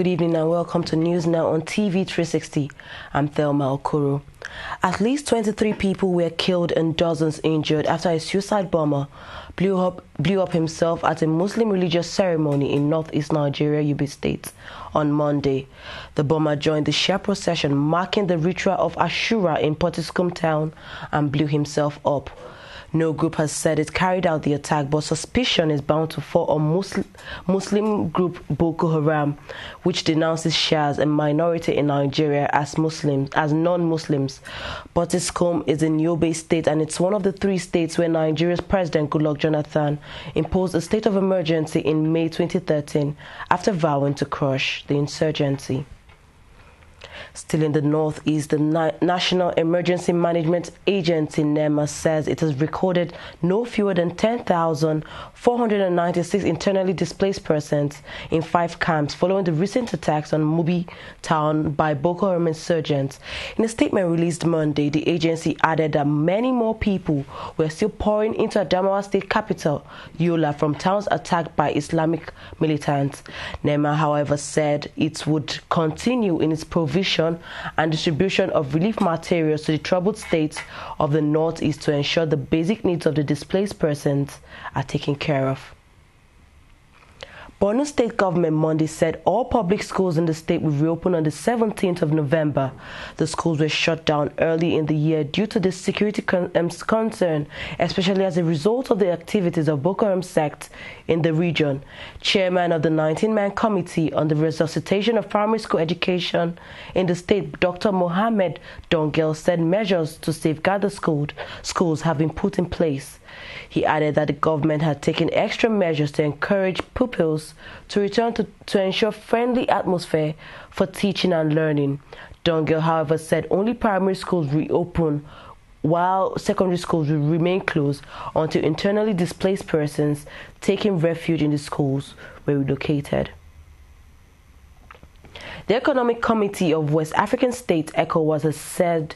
Good evening and welcome to News Now on TV360. I'm Thelma Okoro. At least 23 people were killed and dozens injured after a suicide bomber blew up himself at a Muslim religious ceremony in northeast Nigeria, Yobe State, on Monday. The bomber joined the Shia procession marking the ritual of Ashura in Potiskum town and blew himself up. No group has said it carried out the attack, but suspicion is bound to fall on Muslim group Boko Haram, which denounces Shias, a minority in Nigeria, as non-Muslims. Potiskum is in Yobe State, and it's one of the 3 states where Nigeria's President Goodluck Jonathan imposed a state of emergency in May 2013 after vowing to crush the insurgency. Still in the northeast, the National Emergency Management Agency NEMA says it has recorded no fewer than 10,496 internally displaced persons in 5 camps following the recent attacks on Mubi town by Boko Haram insurgents. In a statement released Monday, the agency added that many more people were still pouring into Adamawa state capital, Yola, from towns attacked by Islamic militants. NEMA, however, said it would continue in its provision and distribution of relief materials to the troubled states of the northeast to ensure the basic needs of the displaced persons are taken care of. Borno State government Monday said all public schools in the state will reopen on the 17th of November. The schools were shut down early in the year due to the security concern, especially as a result of the activities of Boko Haram sect in the region. Chairman of the 19-man committee on the resuscitation of primary school education in the state, Dr. Mohammed Dongel, said measures to safeguard the schools have been put in place. He added that the government had taken extra measures to encourage pupils to return to ensure friendly atmosphere for teaching and learning. Dongel, however, said only primary schools reopen while secondary schools will remain closed until internally displaced persons taking refuge in the schools were relocated. The Economic Committee of West African States, ECOWAS, has said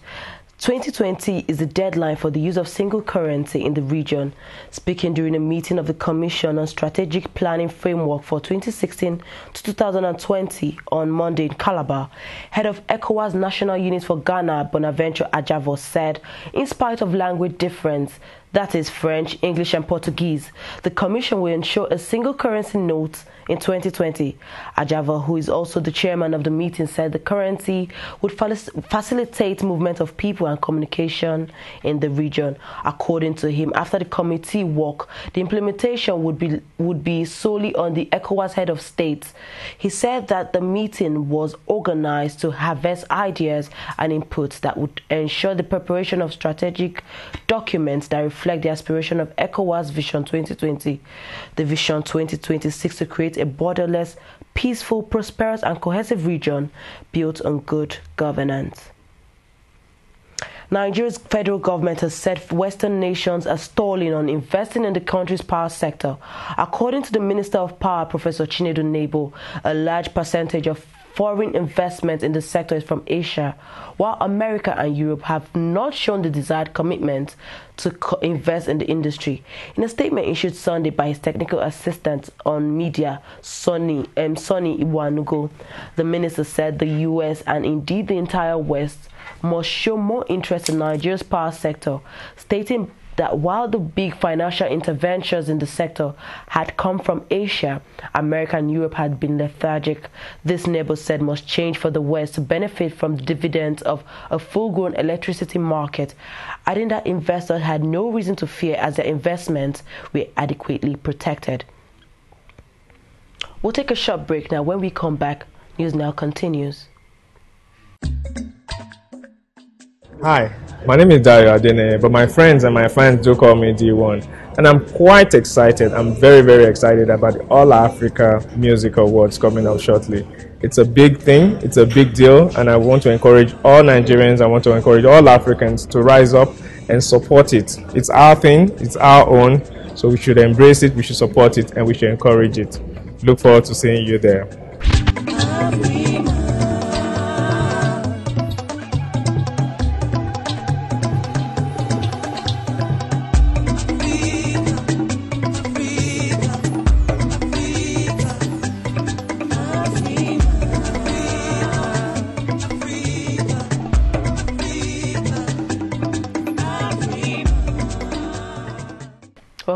2020 is the deadline for the use of single currency in the region. Speaking during a meeting of the Commission on Strategic Planning Framework for 2016 to 2020 on Monday in Calabar, head of ECOWAS National Unit for Ghana, Bonaventure Ajavo, said, in spite of language difference, that is French, English and Portuguese, the Commission will ensure a single currency note in 2020. Ajava, who is also the chairman of the meeting, said the currency would facilitate movement of people and communication in the region. According to him, after the committee work, the implementation would be solely on the ECOWAS head of states. He said that the meeting was organized to harvest ideas and inputs that would ensure the preparation of strategic documents that reflect the aspiration of ECOWAS Vision 2020. The Vision 2020 seeks to create a borderless, peaceful, prosperous and cohesive region built on good governance. Nigeria's federal government has said Western nations are stalling on investing in the country's power sector. According to the Minister of Power, Professor Chinedu Nebo, a large percentage of foreign investment in the sector is from Asia, while America and Europe have not shown the desired commitment to invest in the industry. In a statement issued Sunday by his technical assistant on media, Sonny Iwanugo, the minister said the U.S. and indeed the entire West must show more interest in Nigeria's power sector, stating that while the big financial interventions in the sector had come from Asia, America and Europe had been lethargic. This, Nebo said, must change for the West to benefit from the dividends of a full-grown electricity market, adding that investors had no reason to fear as their investments were adequately protected. We'll take a short break now. When we come back, News Now continues. Hi, my name is Dario Adene, but my friends and my fans do call me D1. And I'm quite excited. I'm very, very excited about the All Africa Music Awards coming up shortly. It's a big thing, it's a big deal, and I want to encourage all Nigerians, I want to encourage all Africans to rise up and support it. It's our thing, it's our own, so we should embrace it, we should support it, and we should encourage it. Look forward to seeing you there.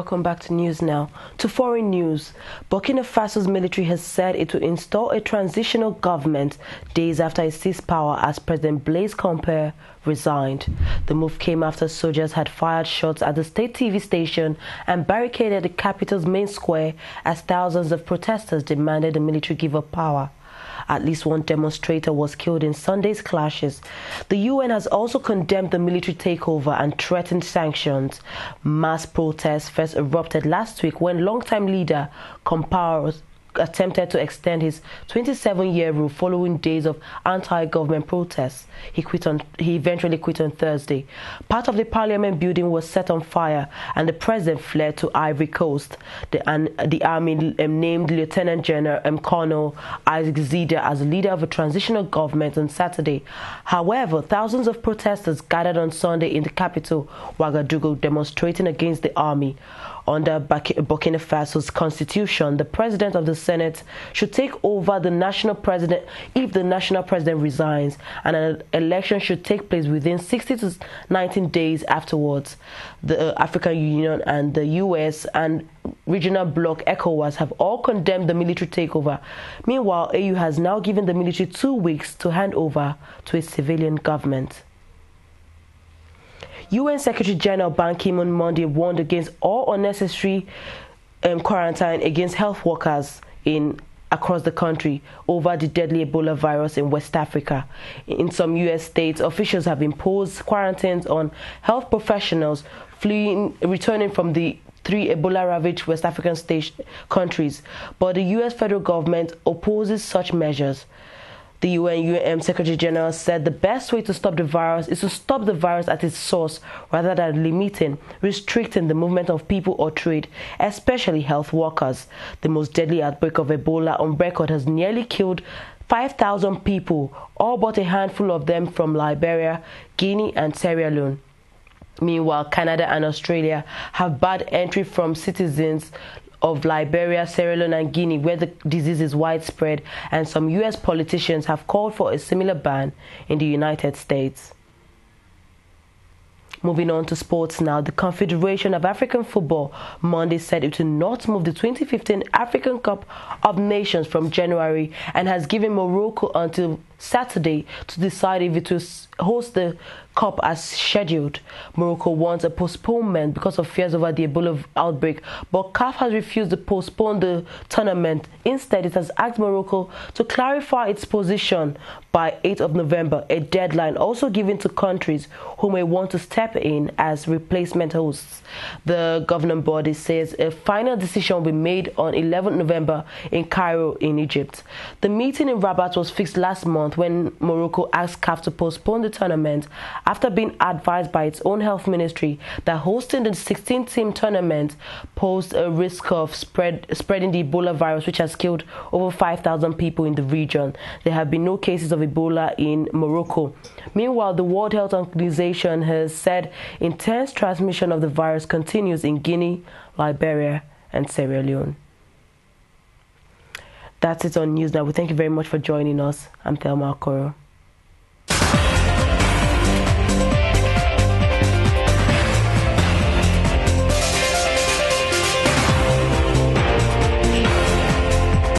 welcome back to News Now. To foreign news, Burkina Faso's military has said it will install a transitional government days after it seized power as President Blaise Compaoré resigned. The move came after soldiers had fired shots at the state TV station and barricaded the capital's main square as thousands of protesters demanded the military give up power. At least one demonstrator was killed in Sunday's clashes. The UN has also condemned the military takeover and threatened sanctions. Mass protests first erupted last week when longtime leader Compaoré attempted to extend his 27-year rule following days of anti-government protests. He eventually quit on Thursday. Part of the parliament building was set on fire and the president fled to Ivory Coast. The army named Lieutenant General Colonel Isaac Zida as leader of a transitional government on Saturday. However, thousands of protesters gathered on Sunday in the capital, Ouagadougou, demonstrating against the army. Under Burkina Faso's constitution, the president of the Senate should take over the national president if the national president resigns, and an election should take place within 60 to 19 days afterwards. The African Union and the US and regional bloc ECOWAS have all condemned the military takeover. Meanwhile, AU has now given the military 2 weeks to hand over to a civilian government. UN Secretary General Ban Ki-moon Monday warned against all unnecessary quarantine against health workers across the country over the deadly Ebola virus in West Africa. In some US states, officials have imposed quarantines on health professionals returning from the 3 Ebola-ravaged West African countries, but the US federal government opposes such measures. The UN Secretary General said the best way to stop the virus is to stop the virus at its source rather than restricting the movement of people or trade, especially health workers. The most deadly outbreak of Ebola on record has nearly killed 5,000 people, all but a handful of them from Liberia, Guinea and Sierra Leone. Meanwhile, Canada and Australia have barred entry from citizens of Liberia, Sierra Leone and Guinea, where the disease is widespread, and some US politicians have called for a similar ban in the United States. Moving on to sports now, the Confederation of African Football Monday said it will not move the 2015 African Cup of Nations from January and has given Morocco until Saturday to decide if it will host the Cup as scheduled. Morocco wants a postponement because of fears over the Ebola outbreak, but CAF has refused to postpone the tournament. Instead, it has asked Morocco to clarify its position by 8th of November, a deadline also given to countries who may want to step in as replacement hosts. The governing body says a final decision will be made on 11th November in Cairo in Egypt. The meeting in Rabat was fixed last month when Morocco asked CAF to postpone the tournament after being advised by its own health ministry that hosting the 16-team tournament posed a risk of spreading the Ebola virus, which has killed over 5,000 people in the region. There have been no cases of Ebola in Morocco. Meanwhile, the World Health Organization has said intense transmission of the virus continues in Guinea, Liberia and Sierra Leone. That's it on News Now. We thank you very much for joining us. I'm Thelma Okoro.